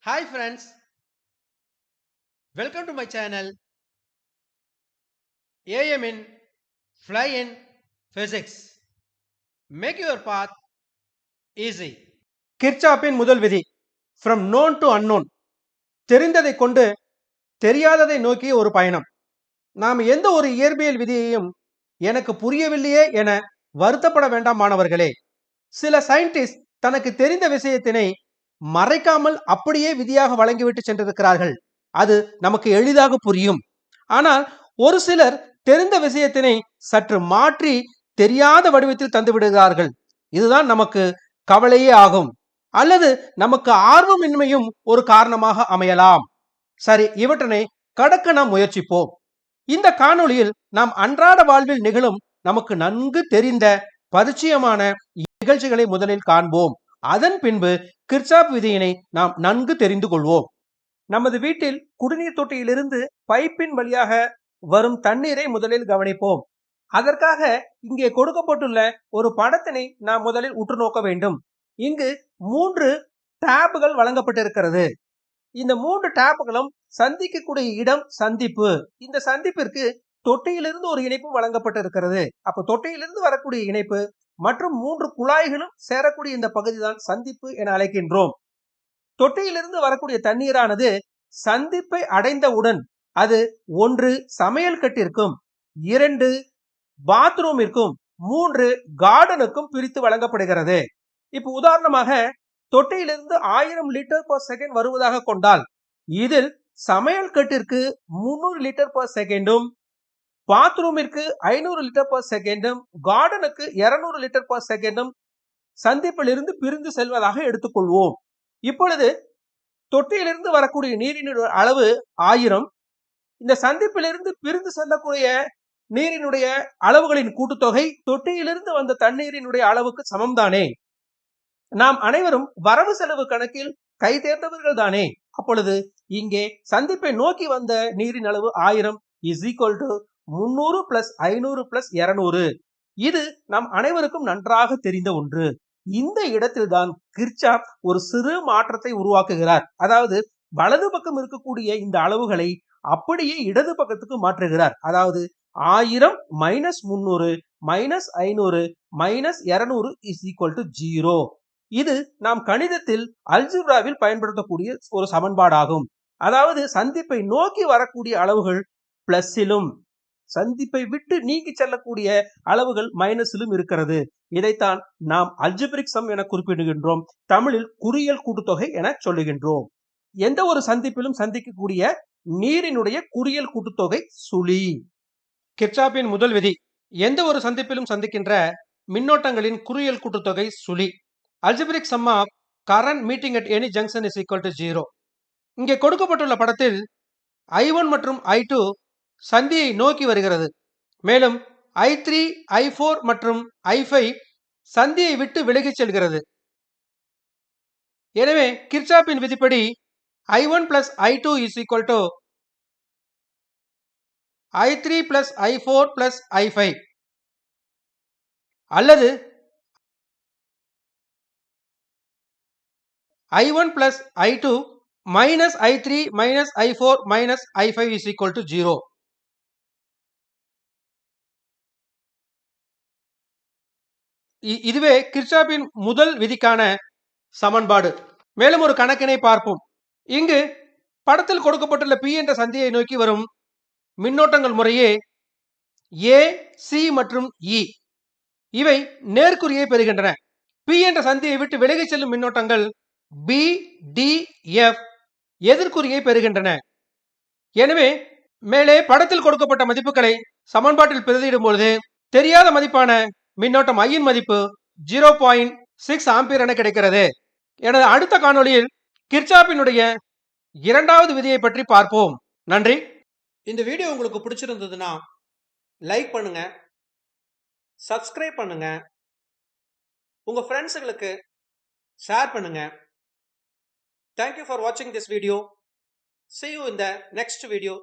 Hi friends, welcome to my channel AM in Fly in Physics. Make your path easy. கிர்ச்சாப்பின் முதல் விதி from known to unknown. தெரிந்ததை கொண்டு தெரியாததை நோக்கி ஒரு பயணம். நாம் எந்த ஒரு இயற்பியல் விதியையும் எனக்கு புரியவில்லையே என வருத்தப்பட வேண்டாம் மாணவர்களே. சில சயின்டிஸ்ட் தனக்கு தெரிந்த விஷயத்தினை மறைக்காமல் அப்படியே விதியாக வழங்கிவிட்டு சென்றிருக்கிறார்கள். அது நமக்கு எளிதாக புரியும். ஆனால் ஒரு சிலர் தெரிந்த விஷயத்தினை சற்று மாற்றி தெரியாத வடிவத்தில் தந்து விடுகிறார்கள். இதுதான் நமக்கு கவலையே ஆகும். அல்லது நமக்கு ஆர்வமின்மையும் ஒரு காரணமாக அமையலாம். சரி, இவற்றினை கடக்க நாம் முயற்சிப்போம். இந்த காணொளியில் நாம் அன்றாட வாழ்வில் நிகழும் நமக்கு நன்கு தெரிந்த பரிச்சயமான நிகழ்ச்சிகளை முதலில் காண்போம். அதன் பின்பு கிர்ச்சாப் விதியினை நாம் நன்கு தெரிந்து கொள்வோம். நமது வீட்டில் குடிநீர் தொட்டியிலிருந்து பைப்பின் வழியாக வரும் தண்ணீரை முதலில் கவனிப்போம். அதற்காக இங்கே கொடுக்கப்பட்டுள்ள ஒரு படத்தினை நாம் முதலில் உற்று நோக்க வேண்டும். இங்கு 3 டேப்புகள் வழங்கப்பட்டிருக்கிறது. இந்த 3 டேப்புகளும் சந்திக்கக்கூடிய இடம் சந்திப்பு. இந்த சந்திப்பிற்கு தொட்டியிலிருந்து ஒரு இணைப்பு வழங்கப்பட்டிருக்கிறது. அப்ப தொட்டியிலிருந்து வரக்கூடிய இணைப்பு மற்றும் 3 குழாய்களும் சேரக்கூடிய இந்த பகுதிதான் சந்திப்பு என அழைக்கின்றோம். தொட்டியிலிருந்து வரக்கூடிய தண்ணீரானது சந்திப்பை அடைந்தவுடன் அது 1 சமையல் கட்டிற்கும், 2 பாத்ரூமிற்கும், 3 கார்டனுக்கும் பிரித்து வழங்கப்படுகிறது. இப்ப உதாரணமாக தொட்டியிலிருந்து 1000 லிட்டர் per செகண்ட் வருவதாக கொண்டால் இதில் சமையல் கட்டிற்கு 300 litre per செகண்டும், பாத்ரூமிற்கு 500 litre per செகண்டும், கார்டனுக்கு 200 litre per செகண்டும் சந்திப்பிலிருந்து பிரிந்து செல்வதாக எடுத்துக்கொள்வோம். இப்பொழுது தொட்டியிலிருந்து வரக்கூடிய நீரினுடைய அளவு 1000. இந்த சந்திப்பிலிருந்து பிரிந்து செல்லக்கூடிய நீரினுடைய அளவுகளின் கூட்டுத்தொகை தொட்டியிலிருந்து வந்த தண்ணீரினுடைய அளவுக்கு சமம் தானே? நாம் அனைவரும் வரவு செலவு கணக்கில் கை தேர்ந்தவர்கள் தானே? அப்பொழுது இங்கே சந்திப்பை நோக்கி வந்த நீரின் அளவு 1000 is equal to 300 plus 500 plus 200. இது நாம் அனைவருக்கும் நன்றாக தெரிந்த ஒன்று. இந்த இடத்தில் தான் கிர்ச்சாப் ஒரு சிறு மாற்றத்தை உருவாக்குகிறார். அதாவது வலது பக்கம் இருக்கக்கூடிய இந்த அளவுகளை அப்படியே இடது பக்கத்துக்கு மாற்றுகிறார். அதாவது 1000 minus 300 minus 500 minus 200 is equal to 0. இது நாம் கணிதத்தில் அல்ஜிப்ராவில் பயன்படுத்தக்கூடிய ஒரு சமன்பாடாகும். அதாவது சந்திப்பை நோக்கி வரக்கூடிய அளவுகள் பிளஸிலும், சந்திப்பை விட்டு நீக்கி செல்லக்கூடிய அளவுகள் மைனஸிலும் இருக்கிறது. இதைத்தான் நாம் அல்ஜிப்ரிக் சம் என குறிப்பிடுகின்றோம். தமிழில் குறியியல் கூட்டுத்தொகை என சொல்லுகின்றோம். எந்த ஒரு சந்திப்பிலும் சந்திக்கக்கூடிய நீரினுடைய குறியியல் கூட்டுத்தொகை சுழி. கிர்ச்சாப்பின் முதல் விதி, எந்த ஒரு சந்திப்பிலும் சந்திக்கின்ற மின்னோட்டங்களின் குறியியல் கூட்டுத்தொகை சுழி. Algebraic sum of current meeting at any junction is equal to 0. இங்கே கொடுக்கப்பட்டுள்ள படத்தில் I1 மற்றும் I2 சந்தியை நோக்கி வருகிறது. மேலும் I3, I4 மற்றும் I5 சந்தியை விட்டு விலகிச் செல்கிறது. எனவே கிர்ச்சாப்பின் விதிப்படி I1 plus I2 is equal to I3 plus I4 plus I5 அல்லது I1 plus I2 minus I3 minus I4 minus I5 is equal to 0. இதுவே கிர்ச்சாப்பின் முதல் விதிக்கான சமன்பாடு. மேலும் ஒரு கணக்கினை பார்ப்போம். இங்கு படத்தில் கொடுக்கப்பட்டுள்ள P என்ற சந்தியை நோக்கி வரும் மின்னோட்டங்கள் முறையே A, C மற்றும் E. இவை நேர்குறியை பெறுகின்றன. P என்ற சந்தியை விட்டு விலகிச் செல்லும் மின்னோட்டங்கள் B, D, F எதிர்குறியை பெறுகின்றன. எனவே மேலே படத்தில் கொடுக்கப்பட்ட மதிப்புகளை சமன்பாட்டில் பிரதியிடும் பொழுது தெரியாத மதிப்பான மின்னோட்டம் I இன் மதிப்பு 0.6 ஆம்பியர் என கிடைக்கிறது. எனது அடுத்த காணொளியில் கிர்ச்சாப்பினுடைய இரண்டாவது விதியை பற்றி பார்ப்போம். நன்றி. இந்த வீடியோ உங்களுக்கு பிடிச்சிருந்ததுன்னா லைக் பண்ணுங்க, சப்ஸ்கிரைப் பண்ணுங்க, உங்க ஃப்ரெண்ட்ஸுகளுக்கு ஷேர் பண்ணுங்க. Thank you for watching this video. See you in the next video.